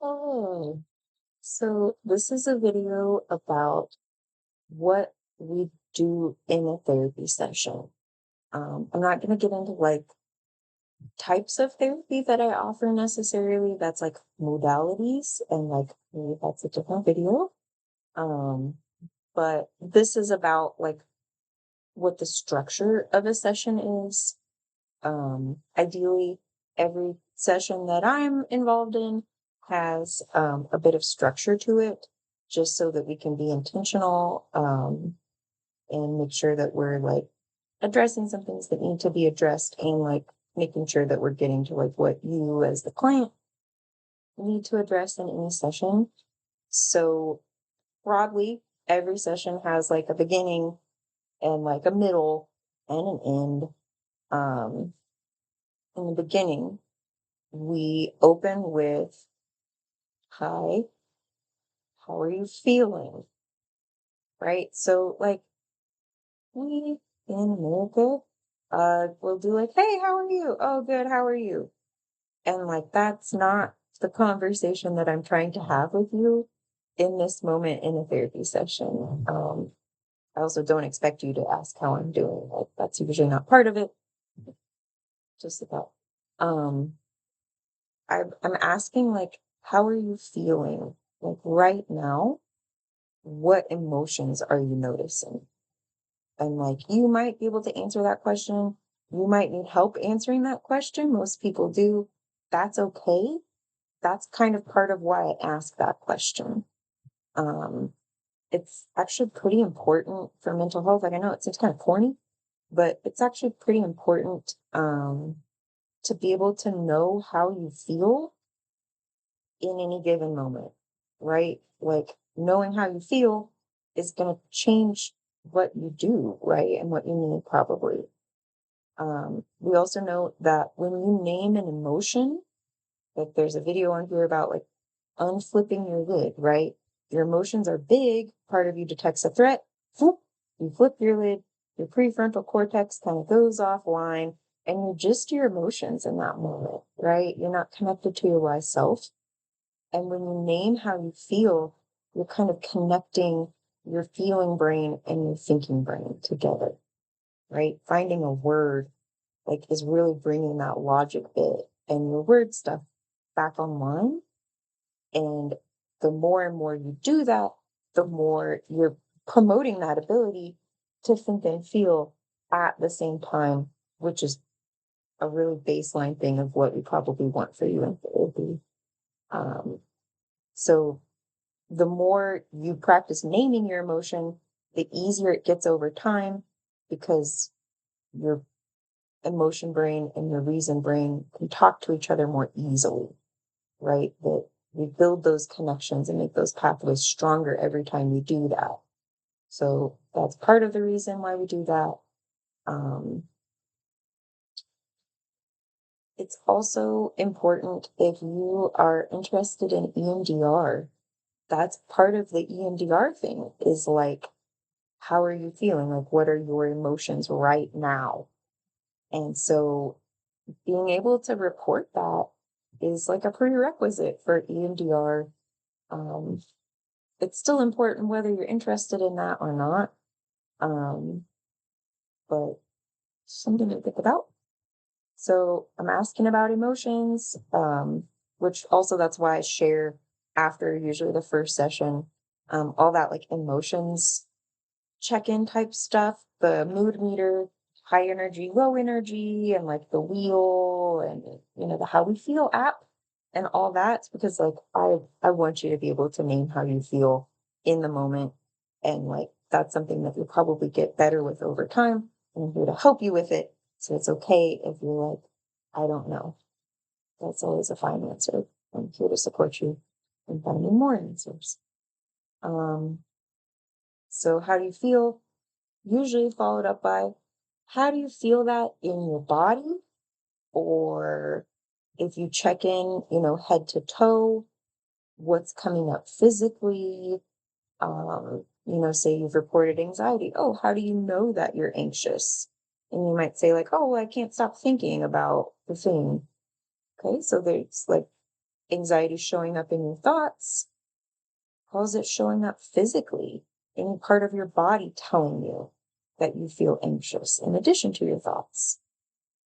Oh, so this is a video about what we do in a therapy session. I'm not going to get into like types of therapy that I offer necessarily. That's like modalities, and like maybe that's a different video. Um, but this is about like what the structure of a session is. Ideally, every session that I'm involved in has a bit of structure to it, just so that we can be intentional and make sure that we're like addressing some things that need to be addressed and like making sure that we're getting to like what you as the client need to address in any session. So, broadly, every session has like a beginning and like a middle and an end. Um, in the beginning, we open with, "Hi, how are you feeling?" Right? So, like, we in America, will do like, "Hey, how are you?" "Oh, good, how are you?" And, like, that's not the conversation that I'm trying to have with you in this moment in a therapy session. I also don't expect you to ask how I'm doing, like, that's usually not part of it, just about. Um, I'm asking, like, "How are you feeling?" Like, right now, what emotions are you noticing? And like you might be able to answer that question. You might need help answering that question. Most people do. That's okay. That's kind of part of why I ask that question. Um, it's actually pretty important for mental health. Like I know it seems kind of corny, but it's actually pretty important to be able to know how you feel in any given moment, right? Like knowing how you feel is going to change what you do, right? And what you need probably. We also know that when you name an emotion, like there's a video on here about like unflipping your lid, right? Your emotions are big, part of you detects a threat, whoop, you flip your lid, your prefrontal cortex kind of goes offline, and you're just your emotions in that moment, right? You're not connected to your wise self. And when you name how you feel, you're kind of connecting your feeling brain and your thinking brain together, right? Finding a word like is really bringing that logic bit and your word stuff back online. And the more and more you do that, the more you're promoting that ability to think and feel at the same time, which is a really baseline thing of what we probably want for you in therapy. Um, so the more you practice naming your emotion, the easier it gets over time because your emotion brain and your reason brain can talk to each other more easily, right? That we build those connections and make those pathways stronger every time we do that. So that's part of the reason why we do that. Um, it's also important if you are interested in EMDR. That's part of the EMDR thing is like, how are you feeling? Like, what are your emotions right now? And so being able to report that is like a prerequisite for EMDR. Um, it's still important whether you're interested in that or not, um, but something to think about. So I'm asking about emotions, which also that's why I share after usually the first session, all that like emotions check-in type stuff, the mood meter, high energy, low energy, and like the wheel and the how we feel app and all that because like I want you to be able to name how you feel in the moment. And like that's something that you'll probably get better with over time. And I'm here to help you with it. So it's okay if you're like, I don't know. That's always a fine answer. I'm here to support you in finding more answers. Um, so how do you feel? Usually followed up by, how do you feel that in your body? Or if you check in, head to toe, what's coming up physically? Say you've reported anxiety. Oh, how do you know that you're anxious? And you might say, like, oh, I can't stop thinking about the thing. Okay, so there's like anxiety showing up in your thoughts? How is it showing up physically? Any part of your body telling you that you feel anxious in addition to your thoughts?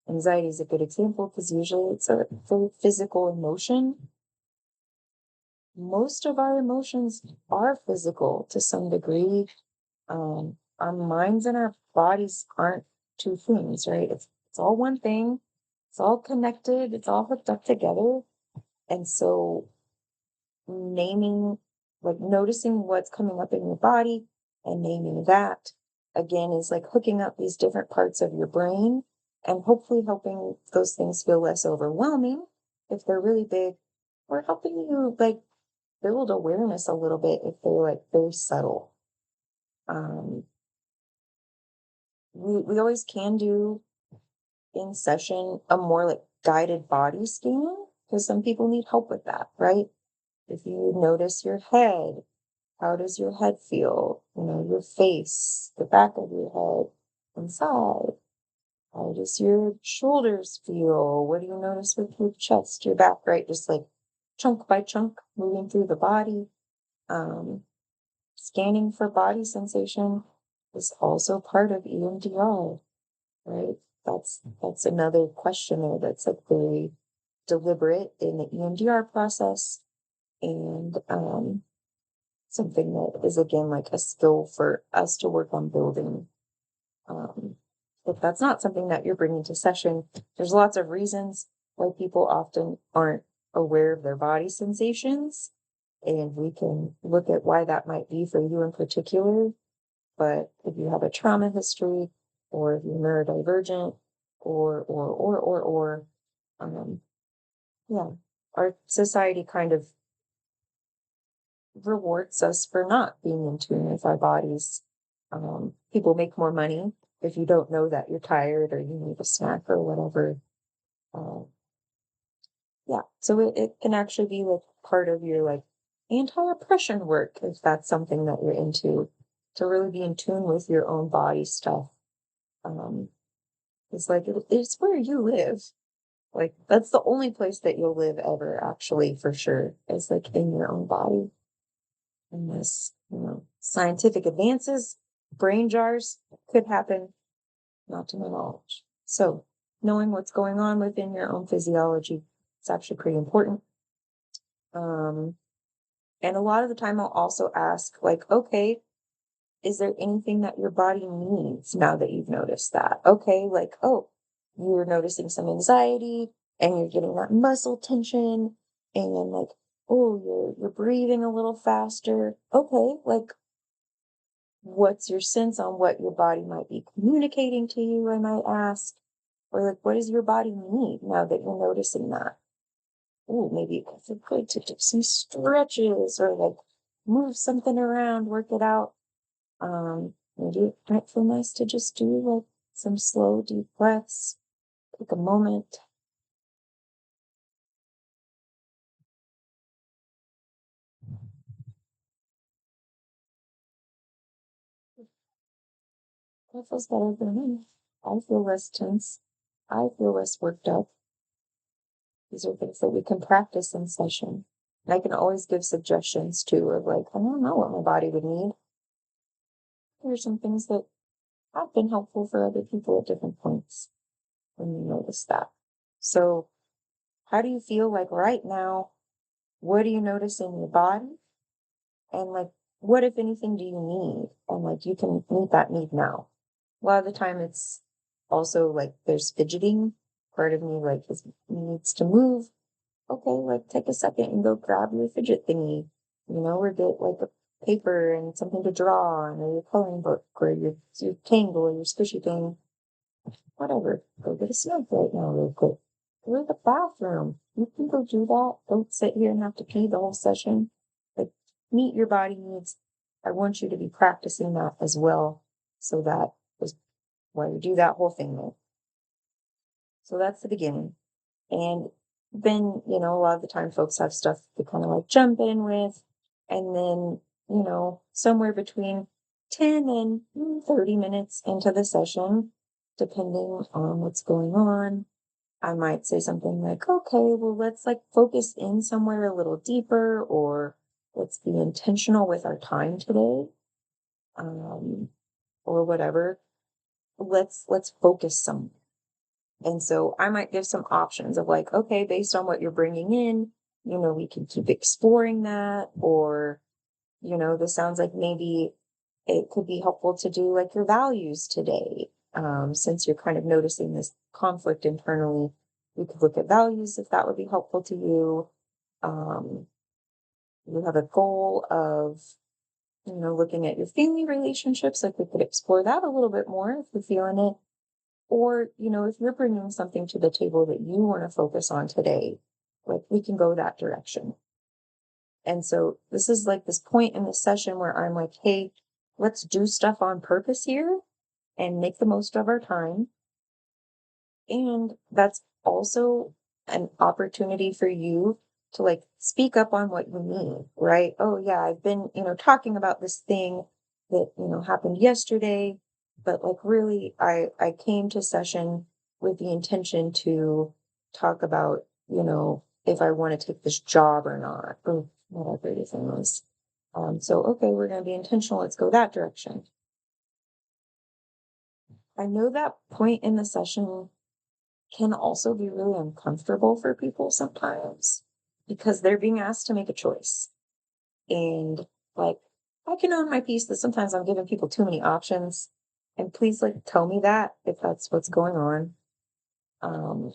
Anxiety is a good example because usually it's a very physical emotion. Most of our emotions are physical to some degree. Our minds and our bodies aren't two things, right? It's all one thing. It's all connected. It's all hooked up together. And so naming, like noticing what's coming up in your body and naming that again is like hooking up these different parts of your brain and hopefully helping those things feel less overwhelming if they're really big, or helping you like build awareness a little bit if they're like very subtle. Um, we always can do in session a more like guided body scan because some people need help with that, right? If you notice your head, how does your head feel? Your face, the back of your head, inside. How does your shoulders feel? What do you notice with your chest, your back, right? Just like chunk by chunk moving through the body. Um, Scanning for body sensation is also part of EMDR, right? That's another questionnaire that's like very deliberate in the EMDR process, and something that is again like a skill for us to work on building. Um, if that's not something that you're bringing to session, there's lots of reasons why people often aren't aware of their body sensations, and we can look at why that might be for you in particular. But if you have a trauma history, or if you're neurodivergent, or, um, yeah, our society kind of rewards us for not being in tune with our bodies. People make more money if you don't know that you're tired or you need a snack or whatever. Uh, yeah, so it can actually be like part of your like anti-oppression work if that's something that you're into, to really be in tune with your own body stuff. Um, it's like it's where you live. Like that's the only place that you'll live ever, actually, for sure. It's like in your own body. Unless, scientific advances, brain jars could happen, not to my knowledge. So, knowing what's going on within your own physiology is actually pretty important. Um, and a lot of the time, I'll also ask, like, okay, is there anything that your body needs now that you've noticed that? Okay, like, oh, you're noticing some anxiety and you're getting that muscle tension, and then like, oh, you're breathing a little faster. Okay, like what's your sense on what your body might be communicating to you, I might ask? Or like, what does your body need now that you're noticing that? Oh, maybe it would feel good to do some stretches or like move something around, work it out. Maybe it might feel nice to just do like some slow, deep breaths, take a moment. That feels better than me. I feel less tense. I feel less worked up. These are things that we can practice in session. And I can always give suggestions too of like, I don't know what my body would need. Here are some things that have been helpful for other people at different points when you notice that. So, how do you feel like right now? What do you notice in your body? And like, what, if anything, do you need? And like, you can meet that need now. A lot of the time, it's also like there's fidgeting. Part of me like needs to move. Okay, like take a second and go grab your fidget thingy, or get like a paper and something to draw on, or your coloring book, or your Tangle or your squishy thing, whatever. Go get a snack right now, real quick. Go to the bathroom. You can go do that. Don't sit here and have to pee the whole session. Like, meet your body needs. I want you to be practicing that as well, so that is why you do that whole thing there. So that's the beginning. And then, a lot of the time folks have stuff to kind of like jump in with. And then, somewhere between 10 and 30 minutes into the session, depending on what's going on, I might say something like, okay, well, let's like focus in somewhere a little deeper, or let's be intentional with our time today, um, or whatever. Let's focus some. And so I might give some options of like, okay, based on what you're bringing in, we can keep exploring that, or this sounds like maybe it could be helpful to do like your values today. Since you're kind of noticing this conflict internally, we could look at values if that would be helpful to you. Um, you have a goal of, looking at your family relationships, like we could explore that a little bit more if you're feeling it. Or, if you're bringing something to the table that you want to focus on today, like we can go that direction. And so this is like this point in the session where I'm like, hey, let's do stuff on purpose here and make the most of our time. And that's also an opportunity for you to like speak up on what you need, right? Oh, yeah, I've been, talking about this thing that, happened yesterday, but like really, I came to session with the intention to talk about, if I want to take this job or not, or whatever the thing is. So, okay, we're going to be intentional. Let's go that direction. I know that point in the session can also be really uncomfortable for people sometimes because they're being asked to make a choice. And like, I can own my piece that sometimes I'm giving people too many options. And please, like, tell me that if that's what's going on. Um,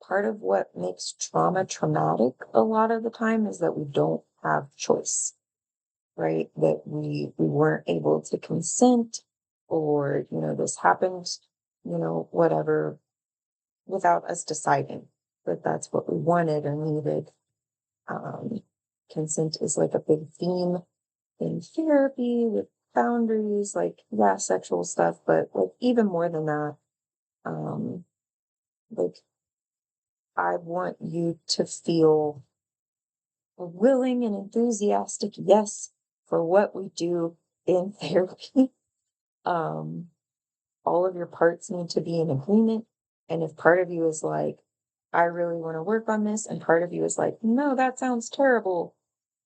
Part of what makes trauma traumatic a lot of the time is that we don't have choice, right? That we weren't able to consent, or, this happened, whatever, without us deciding that that's what we wanted or needed. Um, Consent is like a big theme in therapy with boundaries, like, yeah, sexual stuff, but like even more than that, um, like I want you to feel a willing and enthusiastic yes for what we do in therapy. um, all of your parts need to be in agreement. And if part of you is like, I really want to work on this, and part of you is like, no, that sounds terrible,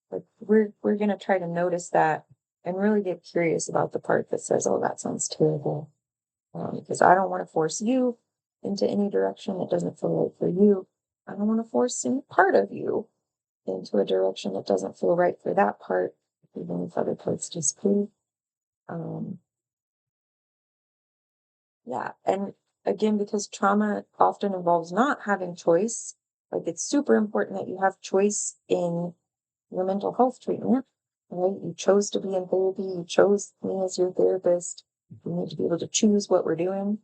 like we're gonna try to notice that and really get curious about the part that says, oh, that sounds terrible. Because I don't want to force you into any direction that doesn't feel right for you. I don't want to force any part of you into a direction that doesn't feel right for that part, even if other parts disagree. Um, Yeah. And again, because trauma often involves not having choice, like it's super important that you have choice in your mental health treatment, right? You chose to be in therapy, you chose me as your therapist. You need to be able to choose what we're doing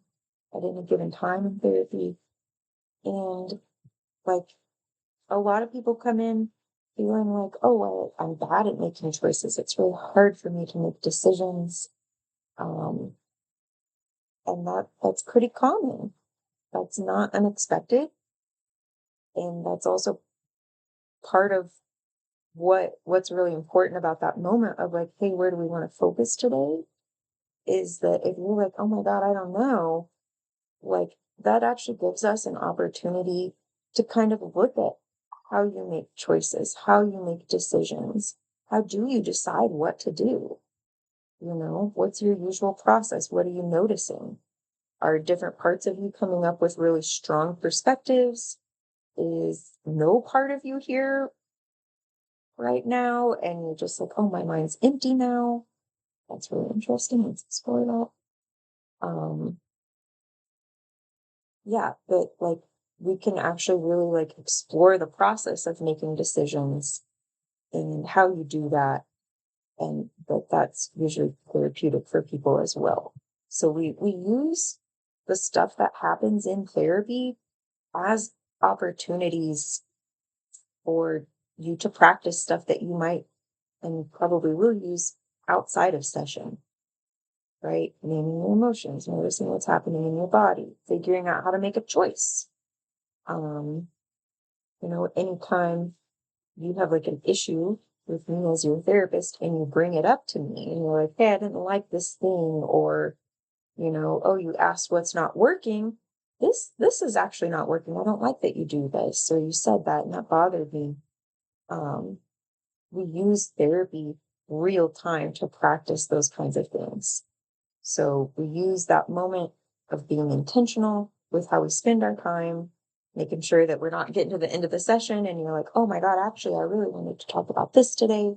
at any given time in therapy. And like a lot of people come in feeling like, oh, well, I'm bad at making choices. It's really hard for me to make decisions. Um, and that's pretty common. That's not unexpected. And that's also part of what's really important about that moment of like, hey, where do we want to focus today? Is that if you're like, oh my God, I don't know, like that actually gives us an opportunity to kind of look at how you make choices, how you make decisions. How do you decide what to do? What's your usual process? What are you noticing? Are different parts of you coming up with really strong perspectives? Is no part of you here right now and you're just like, oh, my mind's empty now? That's really interesting. Let's explore that. Yeah, but like we can actually really like explore the process of making decisions and how you do that. And that's usually therapeutic for people as well. So we use the stuff that happens in therapy as opportunities for you to practice stuff that you might and probably will use outside of session, right? Naming your emotions, noticing what's happening in your body, figuring out how to make a choice. Um, Anytime you have like an issue with me as your therapist and you bring it up to me and you're like, hey, I didn't like this thing, or, oh, you asked what's not working. this is actually not working. I don't like that you do this, or you said that and that bothered me. Um, we use therapy real time to practice those kinds of things. So we use that moment of being intentional with how we spend our time, making sure that we're not getting to the end of the session and you're like, oh my God, actually, I really wanted to talk about this today.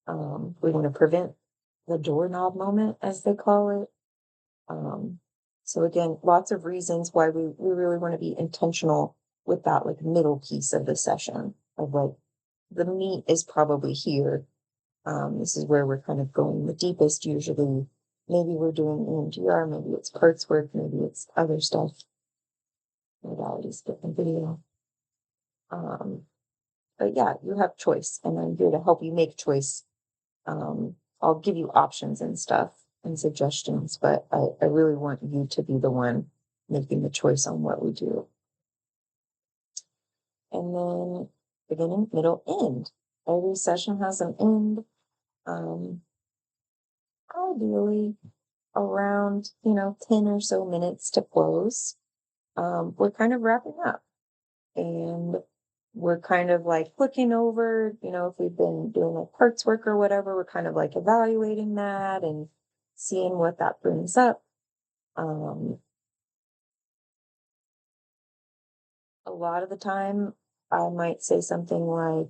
We want to prevent the doorknob moment, as they call it. Um, so again, lots of reasons why we really want to be intentional with that like middle piece of the session of like the meat is probably here. This is where we're kind of going the deepest usually. Maybe we're doing EMDR, maybe it's parts work, maybe it's other stuff, modalities, different video. Um, but yeah, you have choice, and I'm here to help you make choice. I'll give you options and stuff and suggestions, but I really want you to be the one making the choice on what we do. And then beginning, middle, end. Every session has an end. Um, Ideally around, 10 or so minutes to close. We're kind of wrapping up and we're kind of like looking over, if we've been doing like parts work or whatever, we're kind of like evaluating that and seeing what that brings up. Um, a lot of the time, I might say something like,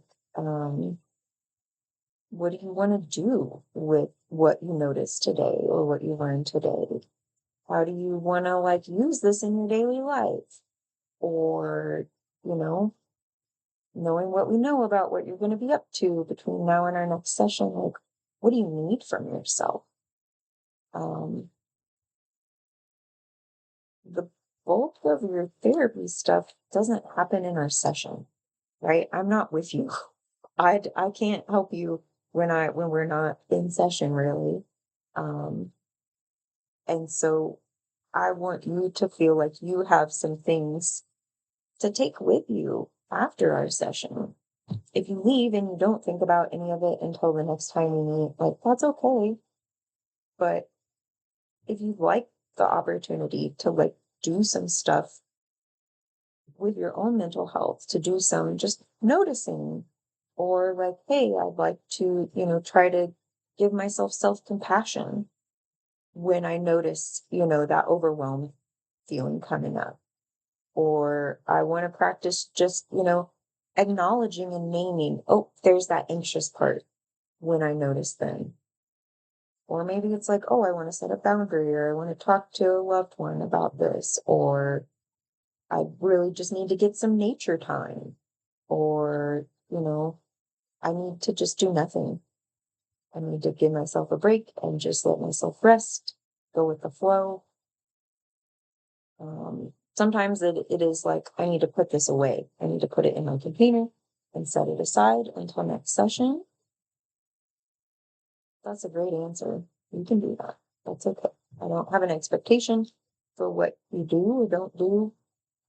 what do you want to do with what you noticed today or what you learned today? How do you want to like use this in your daily life? Or, you know, knowing what we know about what you're going to be up to between now and our next session, like, what do you need from yourself? Um, the bulk of your therapy stuff doesn't happen in our session, right? I'm not with you. I can't help you when we're not in session really. Um, and so I want you to feel like you have some things to take with you after our session. If you leave and you don't think about any of it until the next time we meet, like that's okay. But if you'd like the opportunity to like do some stuff with your own mental health, to do some just noticing, or like, hey, I'd like to, try to give myself self compassion when I notice, that overwhelm feeling coming up. Or I want to practice just, acknowledging and naming, oh, there's that anxious part when I notice them. Or maybe it's like, oh, I want to set a boundary or I want to talk to a loved one about this. Or I really just need to get some nature time. Or, I need to just do nothing. I need to give myself a break and just let myself rest, go with the flow. Sometimes it is like, I need to put this away. I need to put it in my container and set it aside until next session. That's a great answer. You can do that. That's okay. I don't have an expectation for what you do or don't do.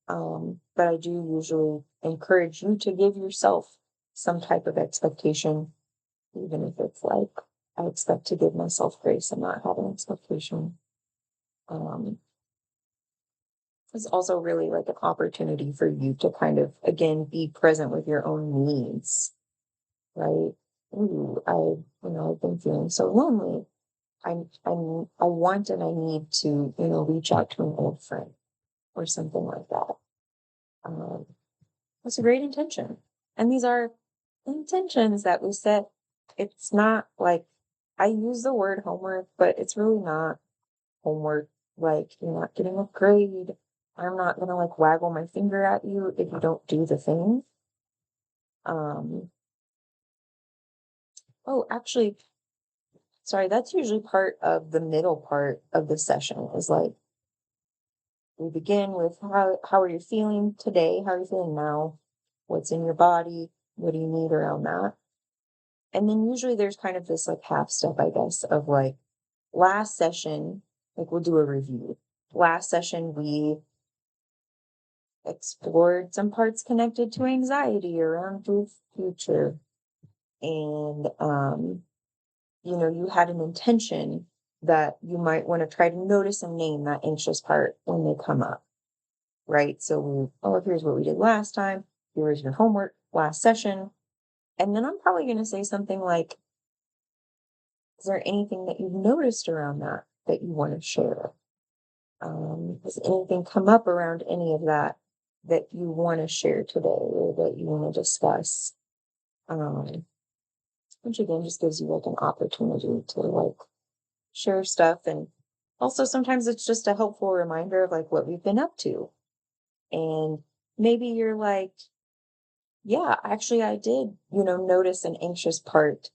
But I do usually encourage you to give yourself some type of expectation, even if it's like, I expect to give myself grace and not have an expectation. Um, it's also really like an opportunity for you to kind of, again, be present with your own needs, right? Ooh, I've been feeling so lonely. I want and I need to, reach out to an old friend or something like that. Um, that's a great intention. And these are intentions that we set. It's not like I use the word homework, but it's really not homework. Like you're not getting a grade. I'm not gonna like waggle my finger at you if you don't do the thing. Um, oh, actually, sorry, that's usually part of the middle part of the session is like we begin with how are you feeling today? How are you feeling now? What's in your body? What do you need around that? And then usually there's kind of this like half step, I guess, of like last session, like we'll do a review. Last session, we explored some parts connected to anxiety around the future. And, you had an intention that you might want to try to notice and name that anxious part when they come up. right? So here's what we did last time. Here's your homework last session. And then I'm probably going to say something like, is there anything that you've noticed around that you want to share? Has anything come up around any of that you want to share today or that you want to discuss? Um, which again just gives you like an opportunity to like share stuff. And also sometimes it's just a helpful reminder of like what we've been up to. And maybe you're like, yeah, actually I did, notice an anxious part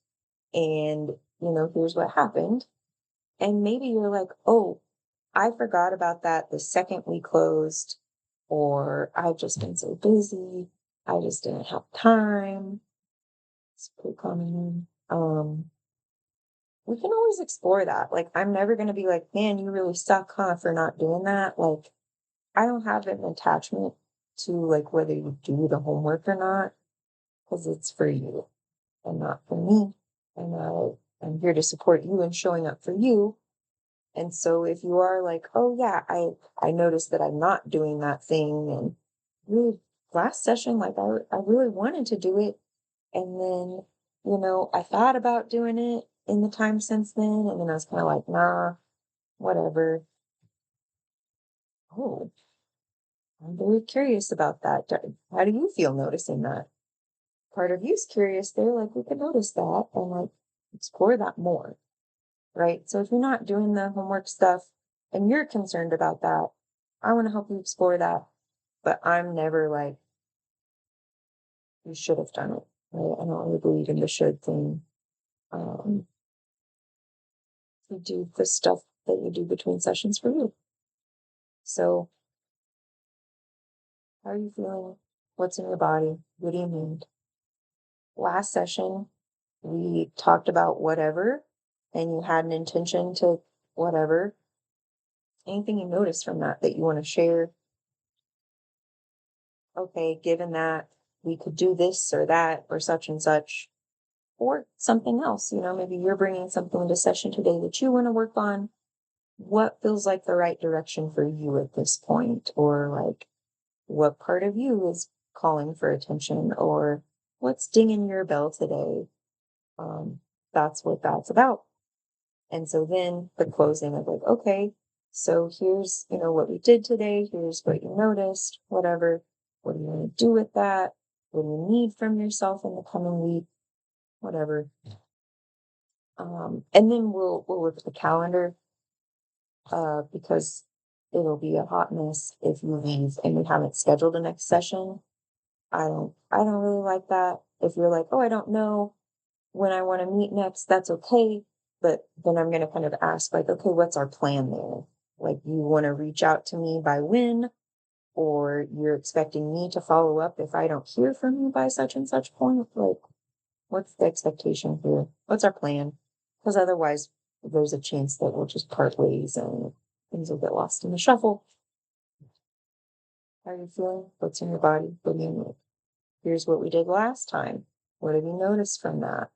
and, here's what happened. And maybe you're like, oh, I forgot about that the second we closed, or I've just been so busy. I just didn't have time. It's pretty common. We can always explore that. Like, I'm never going to be like, man, you really suck, huh, for not doing that. Like, I don't have an attachment to like whether you do the homework or not, because it's for you and not for me. And I'm here to support you and showing up for you. And so if you are like, oh yeah, I noticed that I'm not doing that thing and really last session, like I really wanted to do it. And then, I thought about doing it in the time since then. And then I was kind of like, nah, whatever. Oh, I'm very curious about that. How do you feel noticing that? Part of you's curious there, like we could notice that and like explore that more, right? So if you're not doing the homework stuff and you're concerned about that, I want to help you explore that. But I'm never like, you should have done it, right? I don't really believe in the should thing. Um, you do the stuff that you do between sessions for you. So, how are you feeling? What's in your body? What do you need? Last session, we talked about whatever, and you had an intention to whatever. Anything you noticed from that you want to share? Okay, given that we could do this or that or such and such, or something else, maybe you're bringing something to session today that you want to work on. What feels like the right direction for you at this point? Or like, what part of you is calling for attention? Or what's dinging your bell today? That's what that's about. And so then the closing of like, okay, so here's, what we did today. Here's what you noticed, whatever. What do you want to do with that? What do you need from yourself in the coming week? Whatever. And then we'll look at the calendar, because it'll be a hot mess if you leave and we haven't scheduled the next session. I don't really like that. If you're like, oh, I don't know when I want to meet next, that's okay. But then I'm going to kind of ask, like, okay, what's our plan there? Like, you want to reach out to me by when, or you're expecting me to follow up if I don't hear from you by such and such point? Like, what's the expectation here? What's our plan? Because otherwise, there's a chance that we'll just part ways and things will get lost in the shuffle. How are you feeling? What's in your body? What do you need? Here's what we did last time. What have you noticed from that?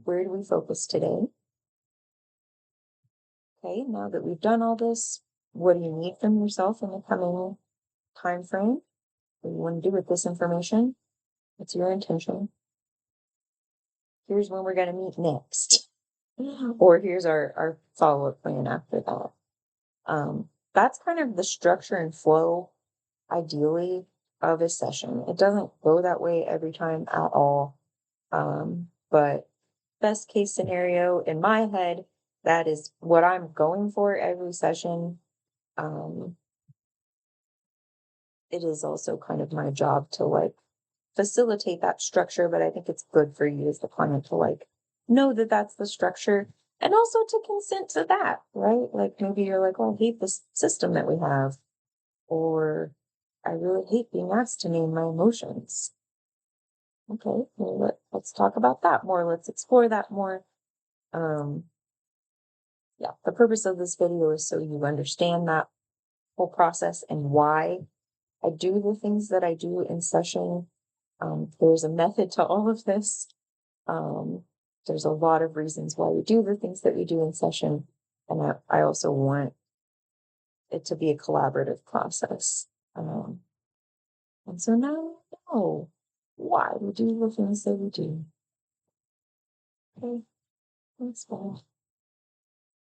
Where do we focus today? Okay, now that we've done all this, what do you need from yourself in the coming time frame? What do you want to do with this information? What's your intention? Here's when we're going to meet next. Or here's our follow-up plan after that. That's kind of the structure and flow, ideally, of a session. It doesn't go that way every time at all. But best case scenario in my head, that is what I'm going for every session. Um, it is also kind of my job to like facilitate that structure, but I think it's good for you as the client to like know that that's the structure and also to consent to that, right? Like maybe you're like, oh, I hate this system that we have, or I really hate being asked to name my emotions. Okay, well, let's talk about that more. Let's explore that more. Um, yeah, the purpose of this video is so you understand that whole process and why I do the things that I do in session. There's a method to all of this. Um, there's a lot of reasons why we do the things that we do in session. And I also want it to be a collaborative process. Um, and so now I know why we do the things that we do. Okay, that's all.